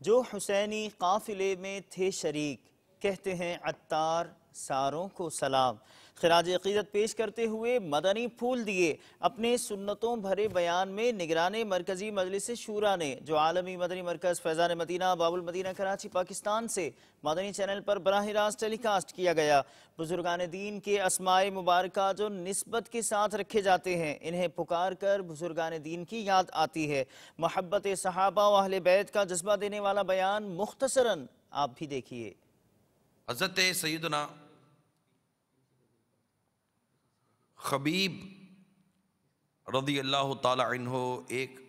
जो हुसैनी काफिले में थे शरीक, कहते हैं अत्तार सारों को सलाम। खिराज अक़ीदत पेश करते हुए मदनी फूल दिए। अपने सुन्नतों भरे बयान में निगराने मरकजी मजलिस शूरा ने, जो आलमी मदनी मरकज फैज़ान मदीना बाबुल मदीना कराची पाकिस्तान से मदनी चैनल पर बराह रास्त टेलीकास्ट किया गया, बुजुर्गान दीन के अस्माए मुबारका जो निस्बत के साथ रखे जाते हैं, इन्हें पुकार कर बुजुर्गान दीन की याद आती है। मोहब्बत सहाबा व अहले बैत का जज्बा देने वाला बयान मुख्तसरन आप भी देखिए। हज़रत सैयदना खबीब रज़ी अल्लाह ताला अन्हो एक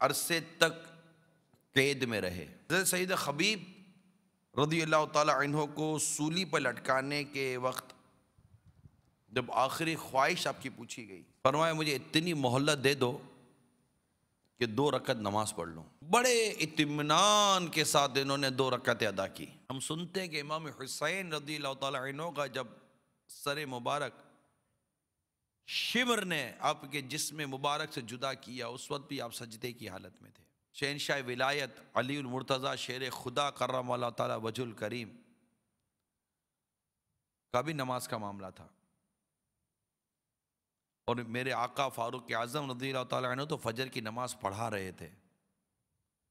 अरसे तक कैद में रहे। हज़रत सैयद खबीब रज़ी अल्लाह ताला अन्हो को सूली पर लटकाने के वक्त जब आखिरी ख्वाहिश आपकी पूछी गई, फरमाया मुझे इतनी मोहल्लत दे दो कि 2 रकत नमाज पढ़ लूँ। बड़े इत्मीनान के साथ इन्होंने 2 रकतें अदा की। हम सुनते हैं कि इमाम हुसैन रज़ी अल्लाह ताला अन्हो का जब सर मुबारक शिमर ने आपके जिस्म मुबारक से जुदा किया, उस वक्त भी आप सजदे की हालत में थे। शहनशाह विलायत अली उल मुर्तज़ा शेर खुदा कर्रमल्लाहु ताला वजुल करीम का भी नमाज का मामला था, और मेरे आका फारूक आज़म रज़ी अल्लाह ताला अन्हु तो फजर की नमाज पढ़ा रहे थे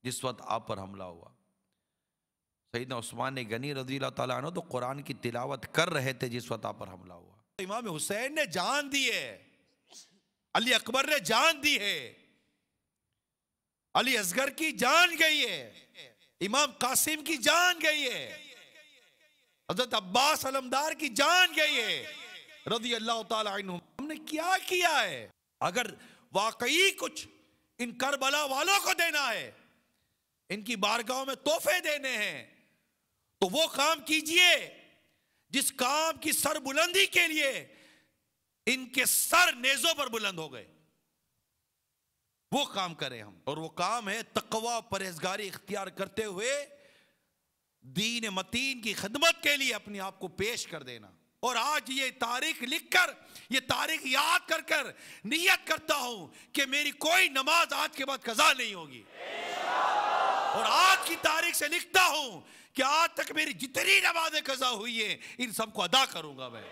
जिस वक्त आप पर हमला हुआ। सैयदना उस्मान गनी रज़ी अल्लाह ताला अन्हु तो कुरान की तिलावत कर रहे थे जिस वक्त आप पर हमला हुआ। इमाम हुसैन ने जान दी है, अली अकबर ने जान दी है, अली असगर की जान गई है, इमाम कासिम की जान गई है, हजरत अब्बास अलमदार की जान गई है रज़ी अल्लाह ताला अन्हुम। हमने क्या किया है? अगर वाकई कुछ इन करबला वालों को देना है, इनकी बारगाहों में तोहफे देने हैं, तो वो काम कीजिए जिस काम की सर बुलंदी के लिए इनके सर नेजों पर बुलंद हो गए, वो काम करें हम। और वो काम है तकवा परहेजगारी इख्तियार करते हुए दीन मतीन की खिदमत के लिए अपने आप को पेश कर देना। और आज ये तारीख लिखकर, ये तारीख याद कर कर नियत करता हूं कि मेरी कोई नमाज आज के बाद कज़ा नहीं होगी, और आज की तारीख से लिखता हूं कि आज तक मेरी जितनी नमाजें कज़ा हुई है इन सबको अदा करूंगा मैं।